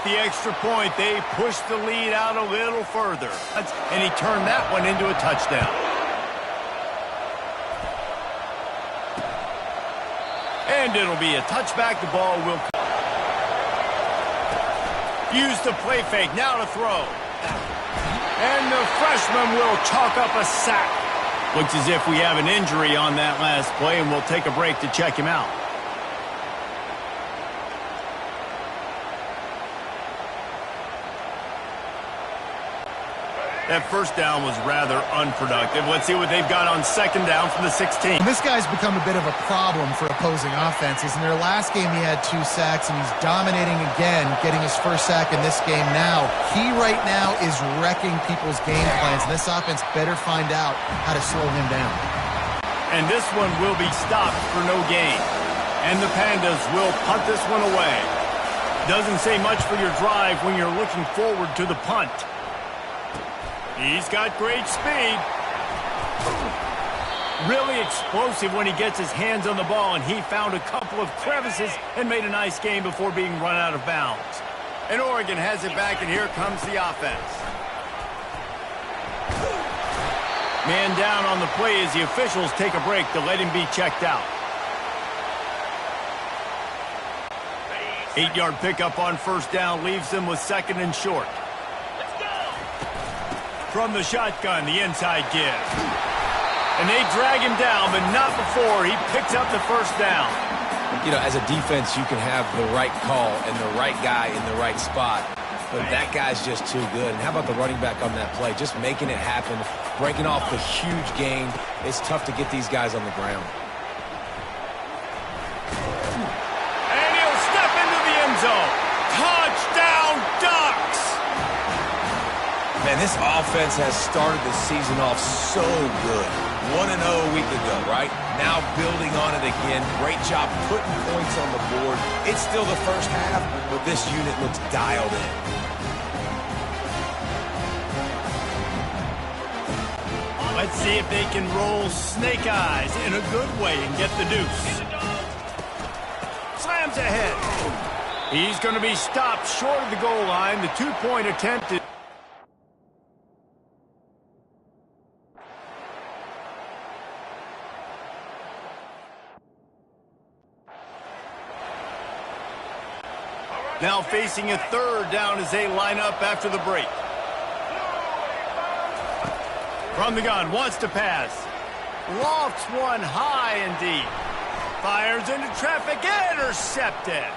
the extra point, they pushed the lead out a little further. And he turned that one into a touchdown. And it'll be a touchback. The ball will come. Use the play fake. Now to throw. And the freshman will chalk up a sack. Looks as if we have an injury on that last play, and we'll take a break to check him out. That first down was rather unproductive. Let's see what they've got on second down from the 16. This guy's become a bit of a problem for opposing offenses. In their last game, he had 2 sacks, and he's dominating again, getting his first sack in this game now. He right now is wrecking people's game plans, and this offense better find out how to slow him down. And this one will be stopped for no gain. And the Pandas will punt this one away. Doesn't say much for your drive when you're looking forward to the punt. He's got great speed. Really explosive when he gets his hands on the ball, and he found a couple of crevices and made a nice game before being run out of bounds. And Oregon has it back, and here comes the offense. Man down on the play as the officials take a break to let him be checked out. 8-yard pickup on first down leaves them with second and short. From the shotgun, the inside give. And they drag him down, but not before he picks up the first down. You know, as a defense, you can have the right call and the right guy in the right spot. But that guy's just too good. And how about the running back on that play? Just making it happen, breaking off the huge gain. It's tough to get these guys on the ground. And he'll step into the end zone. Touchdown, Ducks! Man, this offense has started the season off so good. 1-0 a week ago, right? Now building on it again. Great job putting points on the board. It's still the first half, but this unit looks dialed in. Let's see if they can roll snake eyes in a good way and get the deuce. Slams ahead. He's going to be stopped short of the goal line. The 2-point attempt is... Now facing a third down as they line up after the break. From the gun, wants to pass. Lofts one high and deep. Fires into traffic, intercepted.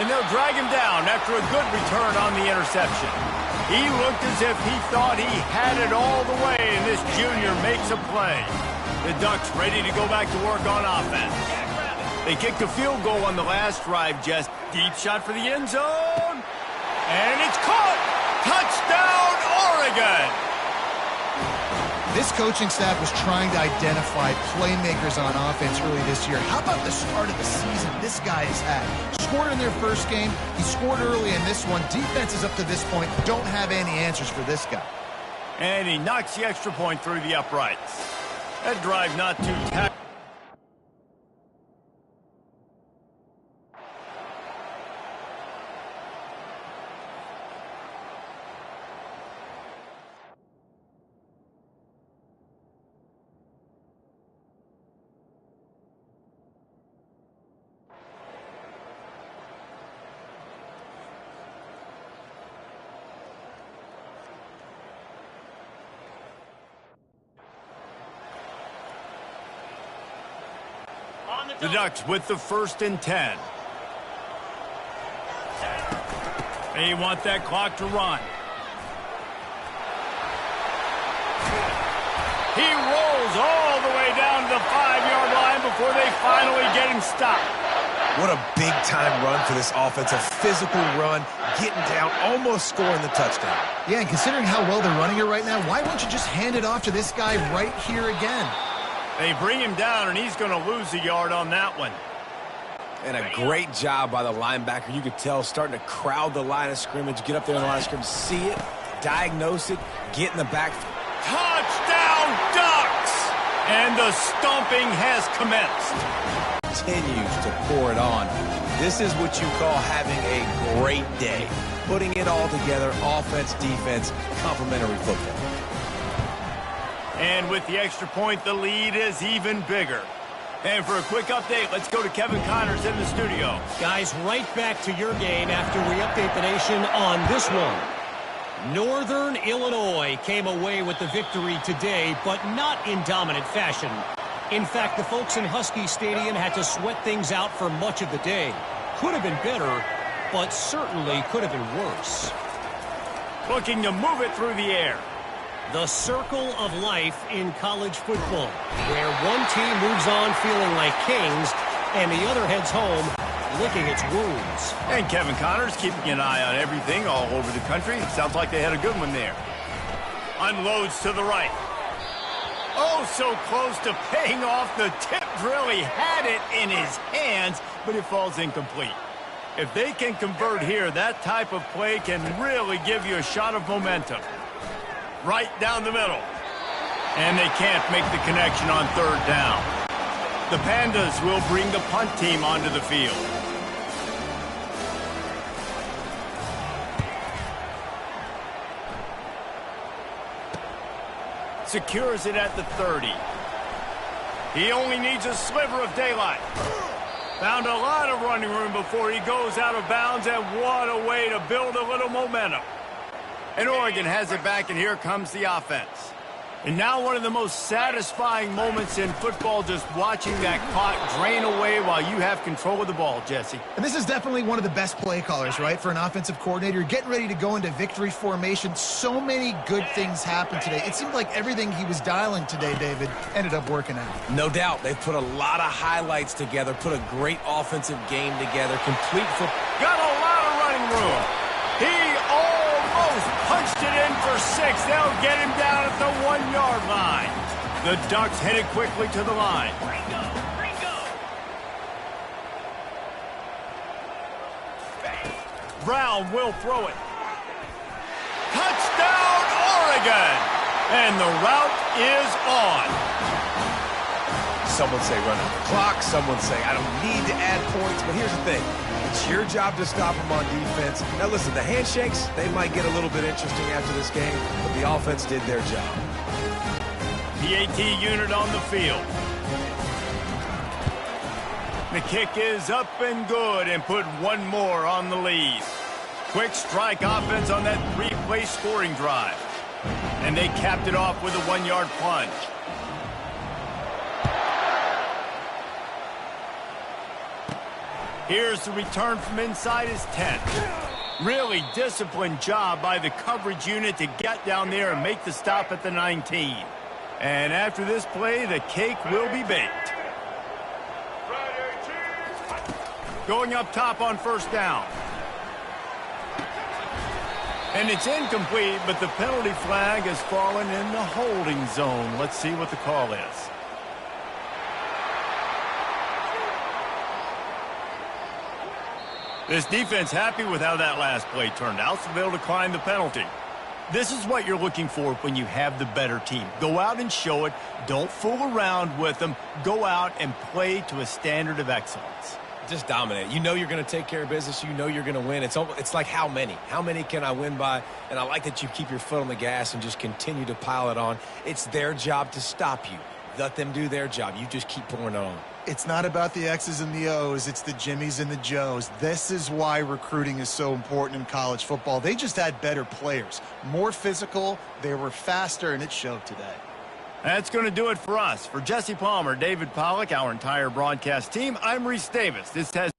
And they'll drag him down after a good return on the interception. He looked as if he thought he had it all the way, and this junior makes a play. The Ducks ready to go back to work on offense. They kicked a field goal on the last drive, just deep shot for the end zone. And it's caught! Touchdown, Oregon! This coaching staff was trying to identify playmakers on offense early this year. How about the start of the season this guy has had? Scored in their first game. He scored early in this one. Defenses up to this point don't have any answers for this guy. And he knocks the extra point through the uprights. That drive not too tacked. The Ducks with the 1st and 10. They want that clock to run. He rolls all the way down to the 5-yard line before they finally get him stopped. What a big-time run for this offense. A physical run, getting down, almost scoring the touchdown. Yeah, and considering how well they're running it right now, why wouldn't you just hand it off to this guy right here again? They bring him down, and he's going to lose a yard on that one. And a great job by the linebacker. You could tell starting to crowd the line of scrimmage, get up there in the line of scrimmage, see it, diagnose it, get in the back. Touchdown, Ducks! And the stomping has commenced. Continues to pour it on. This is what you call having a great day. Putting it all together, offense, defense, complementary football. And with the extra point, the lead is even bigger. And for a quick update, let's go to Kevin Connors in the studio. Guys, right back to your game after we update the nation on this one. Northern Illinois came away with the victory today, but not in dominant fashion. In fact, the folks in Husky Stadium had to sweat things out for much of the day. Could have been better, but certainly could have been worse. Looking to move it through the air. The circle of life in college football, where one team moves on feeling like kings, and the other heads home licking its wounds. And Kevin Connors keeping an eye on everything all over the country. Sounds like they had a good one there. Unloads to the right. Oh, so close to paying off. The tip really had it in his hands, but it falls incomplete. If they can convert here, that type of play can really give you a shot of momentum. Right down the middle. And they can't make the connection on third down. The Pandas will bring the punt team onto the field. Secures it at the 30. He only needs a sliver of daylight. Found a lot of running room before he goes out of bounds, and what a way to build a little momentum. And Oregon has it back, and here comes the offense. And now one of the most satisfying moments in football, just watching that clock drain away while you have control of the ball, Jesse. And this is definitely one of the best play callers, right, for an offensive coordinator. You're getting ready to go into victory formation. So many good things happened today. It seemed like everything he was dialing today, David, ended up working out. No doubt. They've put a lot of highlights together, put a great offensive game together, complete football. Got a lot of running room. He almost punched it in for 6. They'll get him down at the 1-yard line. The Ducks headed quickly to the line. Brown will throw it. Touchdown, Oregon! And the route is on. Someone say run out the clock. Someone say I don't need to add points. But here's the thing. It's your job to stop them on defense. Now, listen, the handshakes, they might get a little bit interesting after this game, but the offense did their job. PAT unit on the field. The kick is up and good, and put one more on the lead. Quick strike offense on that 3-play scoring drive. And they capped it off with a 1-yard plunge. Here's the return from inside his 10. Really disciplined job by the coverage unit to get down there and make the stop at the 19. And after this play, the cake will be baked. Going up top on first down. And it's incomplete, but the penalty flag has fallen in the holding zone. Let's see what the call is. This defense happy with how that last play turned out, so they'll decline the penalty. This is what you're looking for when you have the better team. Go out and show it. Don't fool around with them. Go out and play to a standard of excellence. Just dominate. You know you're going to take care of business. You know you're going to win. It's like how many? How many can I win by? And I like that you keep your foot on the gas and just continue to pile it on. It's their job to stop you. Let them do their job. You just keep pouring it on. It's not about the X's and the O's. It's the Jimmies and the Joes. This is why recruiting is so important in college football. They just had better players, more physical. They were faster, and it showed today. That's going to do it for us. For Jesse Palmer, David Pollack, our entire broadcast team, I'm Reese Davis. This has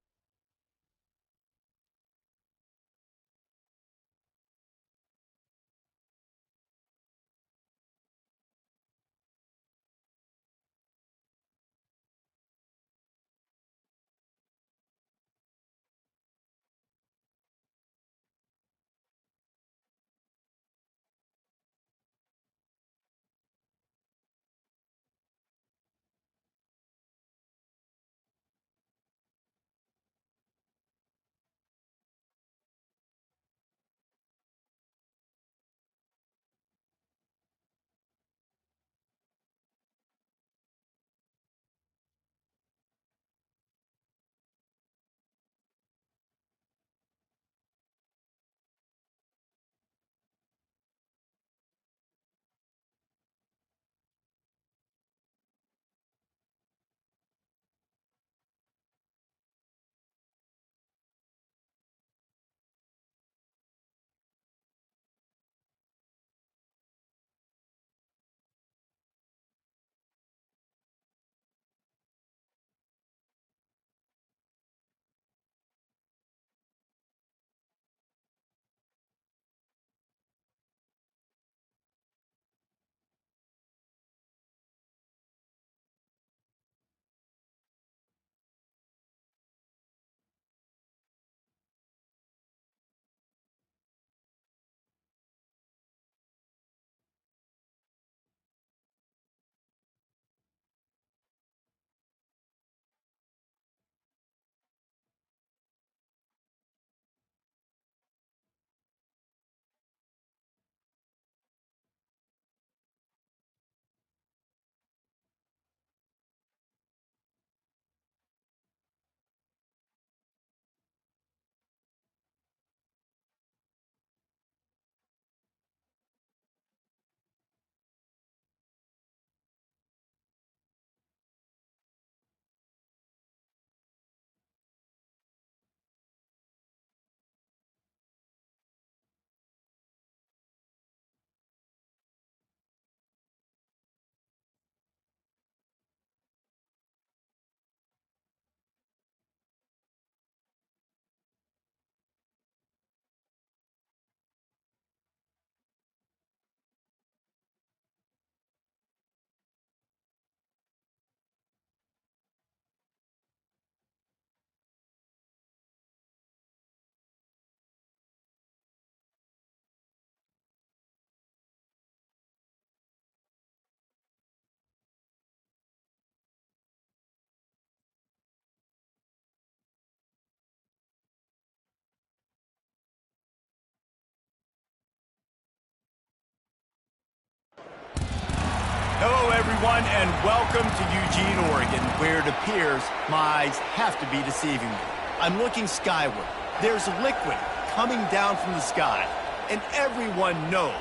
everyone, and welcome to Eugene, Oregon, where it appears my eyes have to be deceiving me. I'm looking skyward. There's liquid coming down from the sky, and everyone knows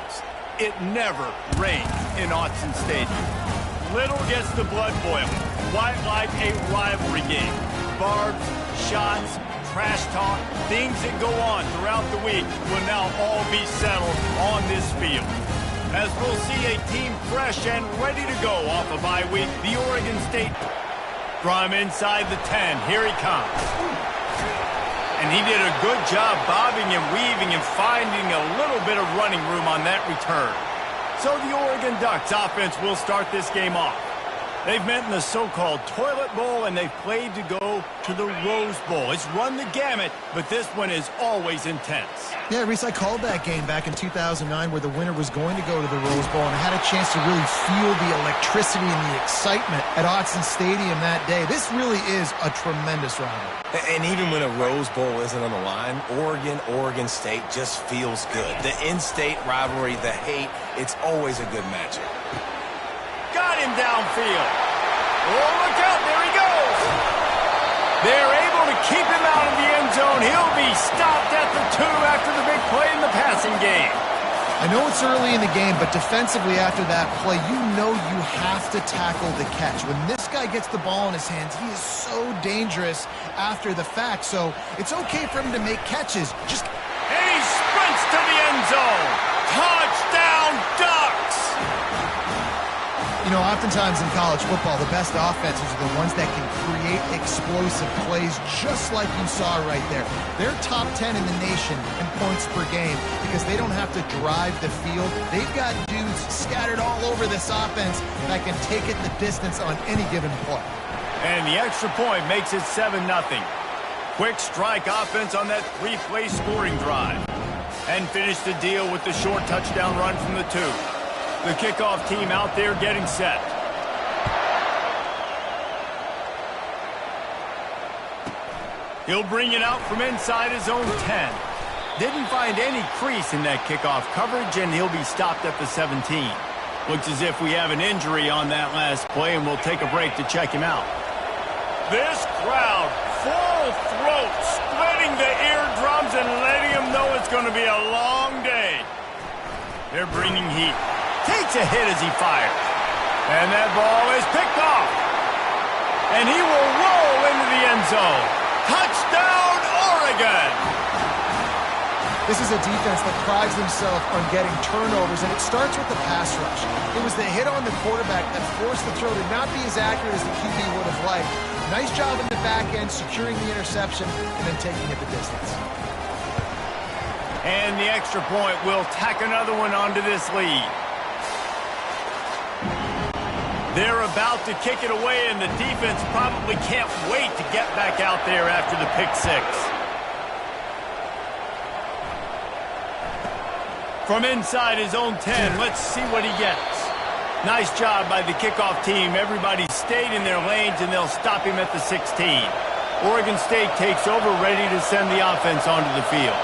it never rains in Autzen Stadium. Little gets the blood boiling, quite like a rivalry game. Barbs, shots, trash talk, things that go on throughout the week will now all be settled on this field. As we'll see a team fresh and ready to go off a bye week, the Oregon State from inside the 10. Here he comes. And he did a good job bobbing and weaving and finding a little bit of running room on that return. So the Oregon Ducks offense will start this game off. They've met in the so-called Toilet Bowl, and they've played to go to the Rose Bowl. It's run the gamut, but this one is always intense. Yeah, Reese, I called that game back in 2009 where the winner was going to go to the Rose Bowl, and I had a chance to really feel the electricity and the excitement at Autzen Stadium that day. This really is a tremendous rivalry. And even when a Rose Bowl isn't on the line, Oregon State just feels good. The in-state rivalry, the hate, it's always a good matchup. Got him downfield. Oh, look out, there he goes. They're able to keep him out of the end zone. He'll be stopped at the 2 after the big play in the passing game. I know it's early in the game, but defensively after that play, you know you have to tackle the catch. When this guy gets the ball in his hands, he is so dangerous after the fact. So it's okay for him to make catches. And he sprints to the end zone. Touchdown, Ducks! You know, oftentimes in college football, the best offenses are the ones that can create explosive plays just like you saw right there. They're top 10 in the nation in points per game because they don't have to drive the field. They've got dudes scattered all over this offense that can take it the distance on any given play. And the extra point makes it 7-0. Quick strike offense on that 3-play scoring drive. And finish the deal with the short touchdown run from the 2. The kickoff team out there getting set. He'll bring it out from inside his own 10. Didn't find any crease in that kickoff coverage, and he'll be stopped at the 17. Looks as if we have an injury on that last play, and we'll take a break to check him out. This crowd, full throat, splitting the eardrums and letting them know it's going to be a long day. They're bringing heat. Takes a hit as he fires. And that ball is picked off. And he will roll into the end zone. Touchdown, Oregon! This is a defense that prides themselves on getting turnovers, and it starts with the pass rush. It was the hit on the quarterback that forced the throw to not be as accurate as the QB would have liked. Nice job in the back end, securing the interception, and then taking it the distance. And the extra point will tack another one onto this lead. They're about to kick it away, and the defense probably can't wait to get back out there after the pick 6. From inside his own 10, let's see what he gets. Nice job by the kickoff team. Everybody stayed in their lanes, and they'll stop him at the 16. Oregon State takes over, ready to send the offense onto the field.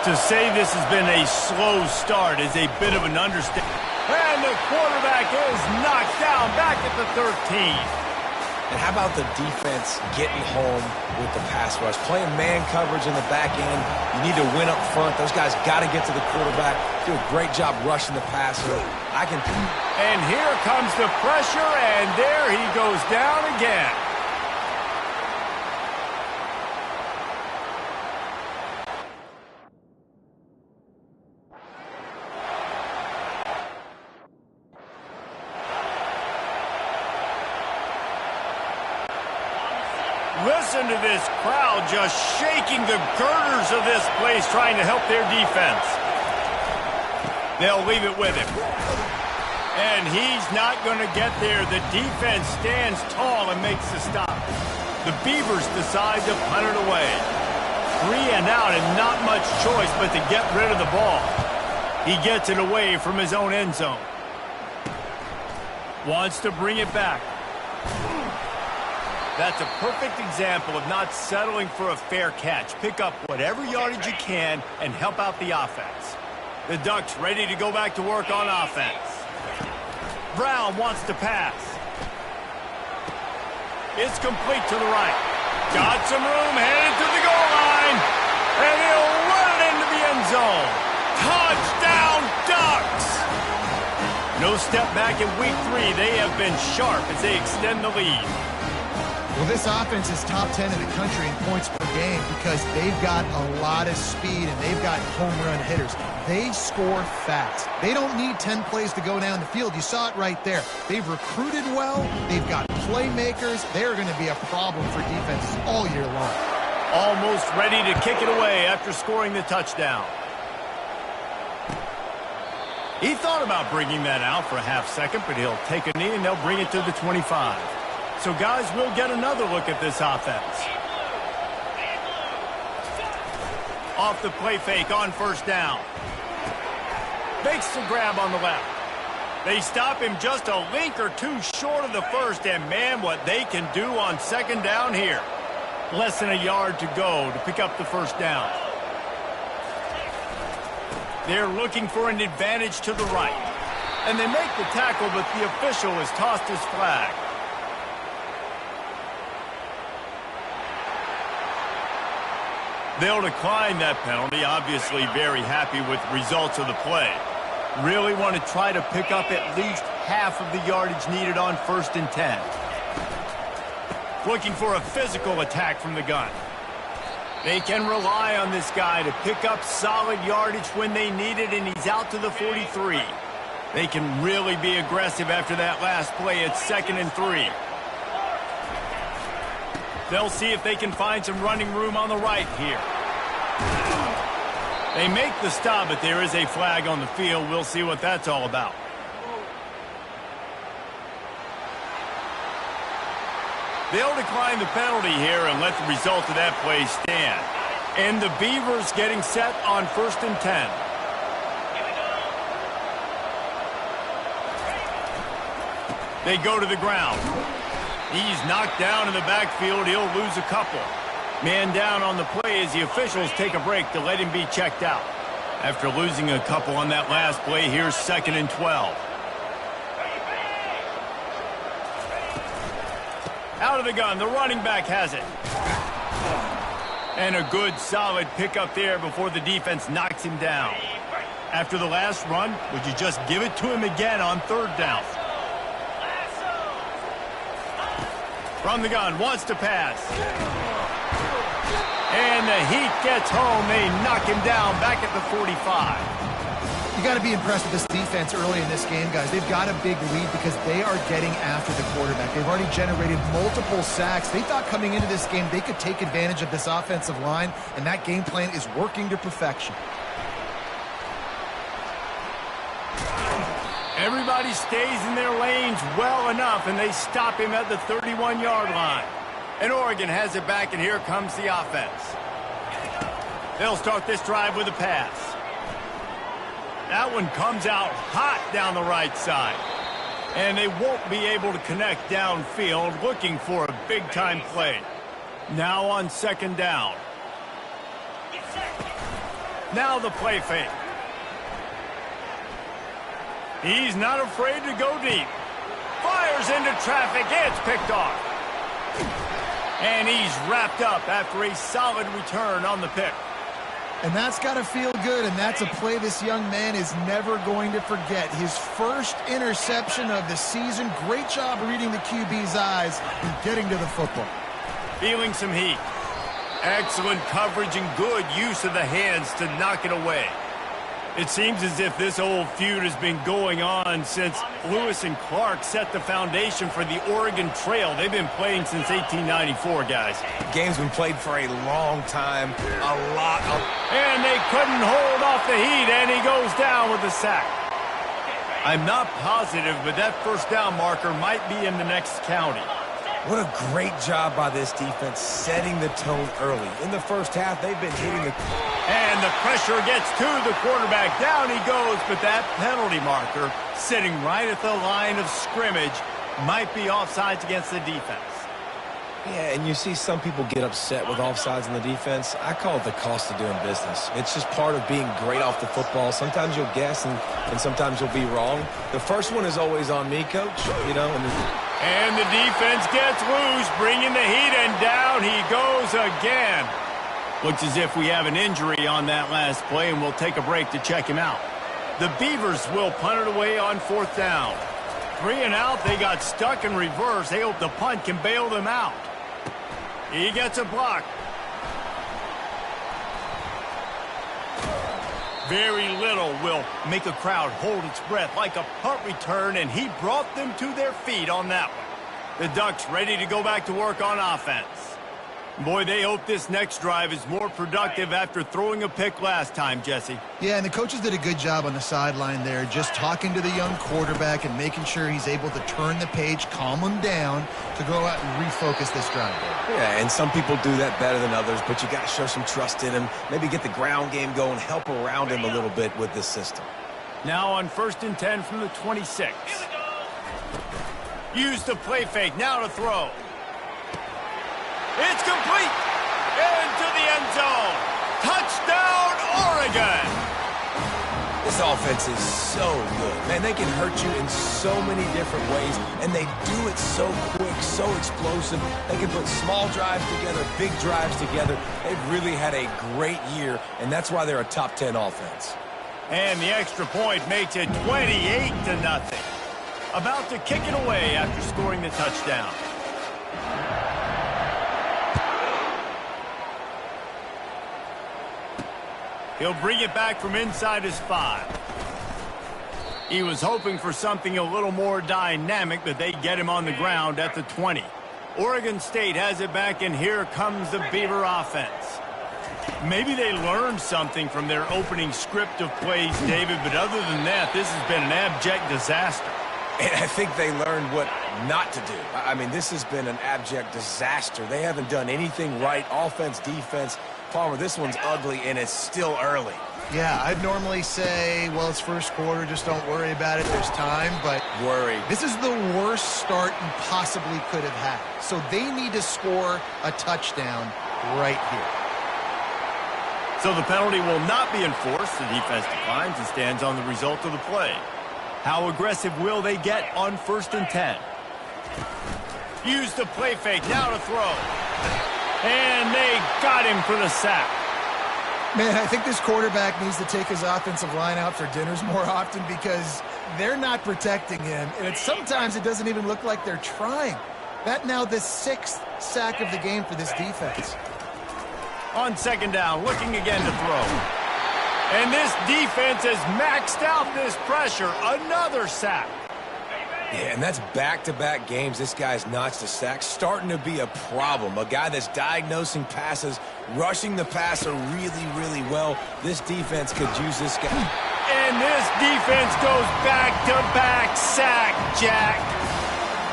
To say this has been a slow start is a bit of an understatement. And the quarterback is knocked down back at the 13. And how about the defense getting home with the pass rush? Playing man coverage in the back end. You need to win up front. Those guys got to get to the quarterback. Do a great job rushing the passer. And here comes the pressure, and there he goes down again. Listen to this crowd just shaking the girders of this place, trying to help their defense. They'll leave it with him. And he's not going to get there. The defense stands tall and makes the stop. The Beavers decide to punt it away. 3 and out, and not much choice but to get rid of the ball. He gets it away from his own end zone. Wants to bring it back. That's a perfect example of not settling for a fair catch. Pick up whatever yardage you can and help out the offense. The Ducks ready to go back to work on offense. Brown wants to pass. It's complete to the right. Got some room, headed to the goal line. And he'll run it into the end zone. Touchdown, Ducks! No step back in week 3. They have been sharp as they extend the lead. Well, this offense is top 10 in the country in points per game because they've got a lot of speed and they've got home run hitters. They score fast. They don't need 10 plays to go down the field. You saw it right there. They've recruited well. They've got playmakers. They're going to be a problem for defenses all year long. Almost ready to kick it away after scoring the touchdown. He thought about bringing that out for a half second, but he'll take a knee and they'll bring it to the 25. So, guys, we'll get another look at this offense. Off the play fake on first down. Makes the grab on the left. They stop him just a link or two short of the first, and, man, what they can do on second down here. Less than a yard to go to pick up the first down. They're looking for an advantage to the right. And they make the tackle, but the official has tossed his flag. They'll decline that penalty, obviously very happy with the results of the play. Really want to try to pick up at least half of the yardage needed on 1st and 10. Looking for a physical attack from the gun. They can rely on this guy to pick up solid yardage when they need it, and he's out to the 43. They can really be aggressive after that last play at 2nd and 3. They'll see if they can find some running room on the right here. They make the stop, but there is a flag on the field. We'll see what that's all about. They'll decline the penalty here and let the result of that play stand. And the Beavers getting set on 1st and 10. They go to the ground. He's knocked down in the backfield. He'll lose a couple. Man down on the play as the officials take a break to let him be checked out. After losing a couple on that last play, here's 2nd and 12. Out of the gun, the running back has it. And a good, solid pickup there before the defense knocks him down. After the last run, would you just give it to him again on 3rd down? From the gun, wants to pass. And the heat gets home. They knock him down back at the 45. You got to be impressed with this defense early in this game, guys. They've got a big lead because they are getting after the quarterback. They've already generated multiple sacks. They thought coming into this game they could take advantage of this offensive line, and that game plan is working to perfection. Everybody stays in their lanes well enough, and they stop him at the 31-yard line. And Oregon has it back, and here comes the offense. They'll start this drive with a pass. That one comes out hot down the right side. And they won't be able to connect downfield, looking for a big-time play. Now on 2nd down. Now the play fake. He's not afraid to go deep. Fires into traffic. It's picked off. And he's wrapped up after a solid return on the pick. And that's got to feel good, and that's a play this young man is never going to forget. His first interception of the season. Great job reading the QB's eyes and getting to the football. Feeling some heat. Excellent coverage and good use of the hands to knock it away. It seems as if this old feud has been going on since Lewis and Clark set the foundation for the Oregon Trail. They've been playing since 1894, guys. The game's been played for a long time. And they couldn't hold off the heat, and he goes down with a sack. I'm not positive, but that 1st down marker might be in the next county. What a great job by this defense setting the tone early. In the first half, they've been hitting the... And the pressure gets to the quarterback. Down he goes, but that penalty marker sitting right at the line of scrimmage might be offsides against the defense. Yeah, and you see some people get upset with offsides in the defense. I call it the cost of doing business. It's just part of being great off the football. Sometimes you'll guess and sometimes you'll be wrong. The first one is always on me, Coach. You know. And the defense gets loose, bringing the heat, and down he goes again. Looks as if we have an injury on that last play, and we'll take a break to check him out. The Beavers will punt it away on 4th down. 3 and out, they got stuck in reverse. They hope the punt can bail them out. He gets a block. Very little will make a crowd hold its breath like a punt return, and he brought them to their feet on that one. The Ducks ready to go back to work on offense. Boy, they hope this next drive is more productive after throwing a pick last time, Jesse. Yeah, and the coaches did a good job on the sideline there, just talking to the young quarterback and making sure he's able to turn the page, calm him down to go out and refocus this drive. Yeah, and some people do that better than others, but you got to show some trust in him. Maybe get the ground game going, help around him a little bit with this system. Now on 1st and 10 from the 26. Use the play fake, now to throw. It's complete into the end zone. Touchdown, Oregon. This offense is so good. Man, they can hurt you in so many different ways, and they do it so quick, so explosive. They can put small drives together, big drives together. They've really had a great year, and that's why they're a top 10 offense. And the extra point makes it 28-0. About to kick it away after scoring the touchdown. He'll bring it back from inside his 5. He was hoping for something a little more dynamic, but they get him on the ground at the 20. Oregon State has it back, and here comes the Beaver offense. Maybe they learned something from their opening script of plays, David, but other than that, this has been an abject disaster. And I think they learned what not to do. I mean, this has been an abject disaster. They haven't done anything right, offense, defense. Palmer, this one's ugly, and it's still early. Yeah, I'd normally say, well, it's first quarter, just don't worry about it, there's time, but worry. This is the worst start you possibly could have had. So they need to score a touchdown right here. So the penalty will not be enforced. The defense declines and stands on the result of the play. How aggressive will they get on 1st and 10? Use the play fake, now to throw. And they got him for the sack. Man, I think this quarterback needs to take his offensive line out for dinners more often because they're not protecting him. And sometimes it doesn't even look like they're trying. That now the 6th sack of the game for this defense. On 2nd down, looking again to throw. And this defense has maxed out this pressure. Another sack. Yeah, and that's back-to-back games. This guy's notched a sack, starting to be a problem. A guy that's diagnosing passes, rushing the passer really, really well. This defense could use this guy. And this defense goes back-to-back sack, Jack.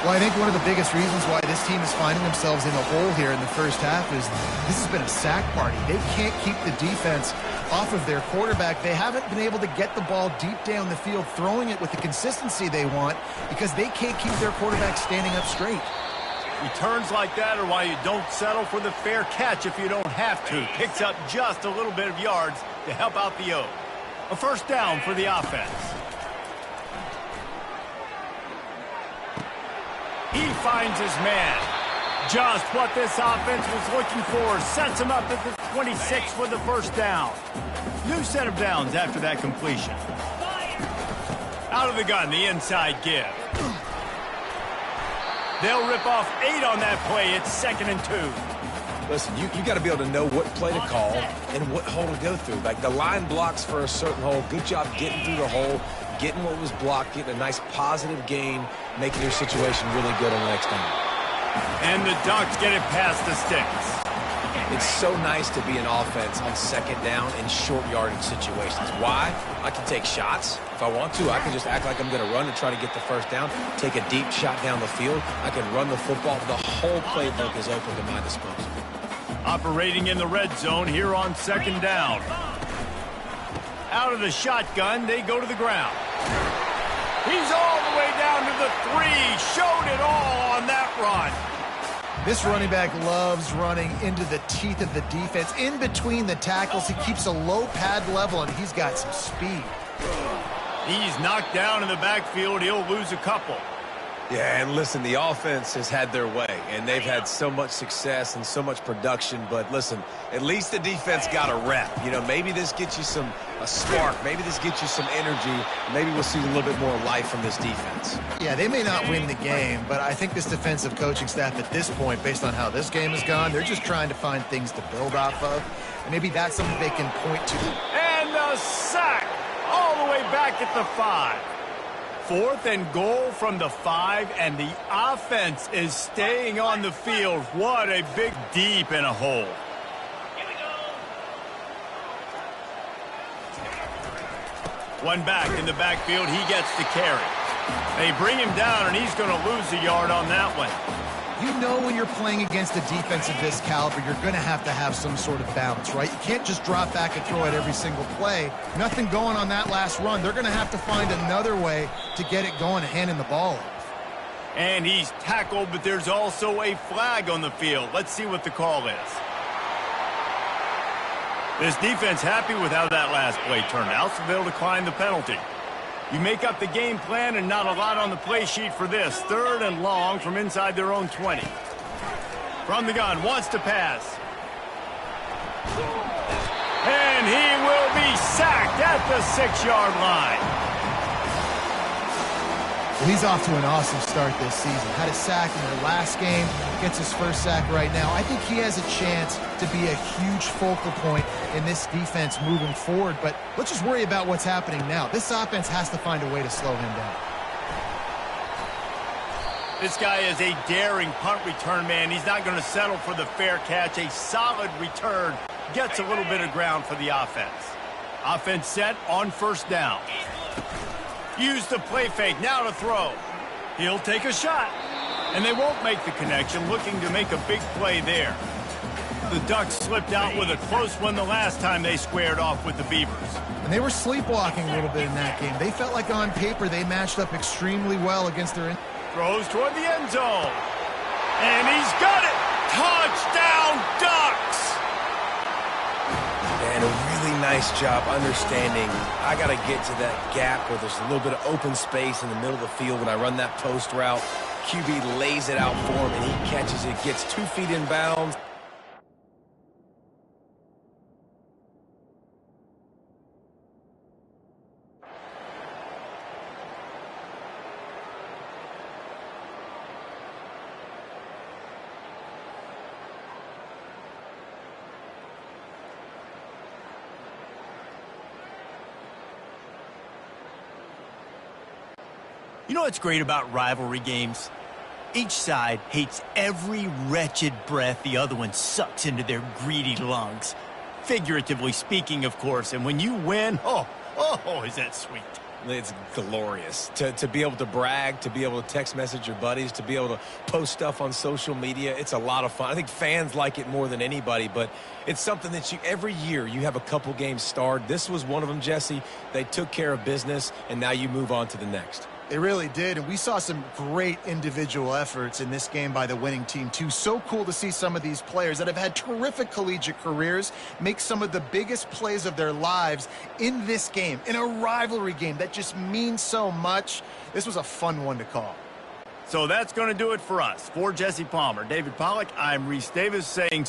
Well, I think one of the biggest reasons why this team is finding themselves in a hole here in the first half is this has been a sack party. They can't keep the defense off of their quarterback. They haven't been able to get the ball deep down the field, throwing it with the consistency they want because they can't keep their quarterback standing up straight. Returns like that are why you don't settle for the fair catch if you don't have to. Picks up just a little bit of yards to help out the O. A 1st down for the offense. He finds his man. Just what this offense was looking for. Sets him up at the 26 for the 1st down. New set of downs after that completion. Out of the gun, the inside give. They'll rip off 8 on that play. It's 2nd and 2. Listen, you got to be able to know what play to call and what hole to go through. Like the line blocks for a certain hole. Good job getting through the hole, getting what was blocked, getting a nice positive gain, making your situation really good on the next down. And the Ducks get it past the sticks. It's so nice to be an offense on 2nd down in short yardage situations. Why? I can take shots. If I want to, I can just act like I'm going to run and try to get the 1st down, take a deep shot down the field. I can run the football. The whole playbook is open to my disposal. Operating in the red zone here on 2nd down. Out of the shotgun, they go to the ground. He's all the way down to the 3. Showed it all on that run. This running back loves running into the teeth of the defense. In between the tackles, he keeps a low pad level, and he's got some speed. He's knocked down in the backfield. He'll lose a couple. Yeah, and listen, the offense has had their way, and they've had so much success and so much production. But listen, at least the defense got a rep. You know, maybe this gets you a spark. Maybe this gets you some energy. Maybe we'll see a little bit more life from this defense. Yeah, they may not win the game, but I think this defensive coaching staff at this point, based on how this game has gone, they're just trying to find things to build off of. And maybe that's something they can point to. And the sack all the way back at the 5. 4th and goal from the 5, and the offense is staying on the field. What a big deep in a hole. One back in the backfield. He gets the carry. They bring him down, and he's going to lose a yard on that one. You know when you're playing against a defense of this caliber, you're going to have some sort of balance, right? You can't just drop back and throw it every single play. Nothing going on that last run. They're going to have to find another way to get it going and handing the ball off. And he's tackled, but there's also a flag on the field. Let's see what the call is. This defense happy with how that last play turned out, so they'll decline the penalty. You make up the game plan and not a lot on the play sheet for this. 3rd and long from inside their own 20. From the gun, wants to pass. And he will be sacked at the 6-yard line. Well, he's off to an awesome start this season. Had a sack in their last game, gets his first sack right now. I think he has a chance to be a huge focal point in this defense moving forward, but let's just worry about what's happening now. This offense has to find a way to slow him down. This guy is a daring punt return man. He's not going to settle for the fair catch. A solid return gets a little bit of ground for the offense. Offense set on 1st down. Use the play fake, now to throw. He'll take a shot. And they won't make the connection, looking to make a big play there. The Ducks slipped out with a close one the last time they squared off with the Beavers. And they were sleepwalking a little bit in that game. They felt like on paper they matched up extremely well against their... Throws toward the end zone. And he's got it! Touchdown, Ducks! And a really nice job understanding I got to get to that gap where there's a little bit of open space in the middle of the field when I run that post route. QB lays it out for him, and he catches it, gets 2 feet in bounds. You know what's great about rivalry games? Each side hates every wretched breath the other one sucks into their greedy lungs. Figuratively speaking, of course, and when you win, oh, is that sweet. It's glorious to be able to brag, to be able to text message your buddies, to be able to post stuff on social media. It's a lot of fun. I think fans like it more than anybody, but it's something that every year you have a couple games starred. This was one of them, Jesse. They took care of business, and now you move on to the next. They really did, and we saw some great individual efforts in this game by the winning team, too. So cool to see some of these players that have had terrific collegiate careers make some of the biggest plays of their lives in this game, in a rivalry game that just means so much. This was a fun one to call. So that's going to do it for us. For Jesse Palmer, David Pollack, I'm Reese Davis saying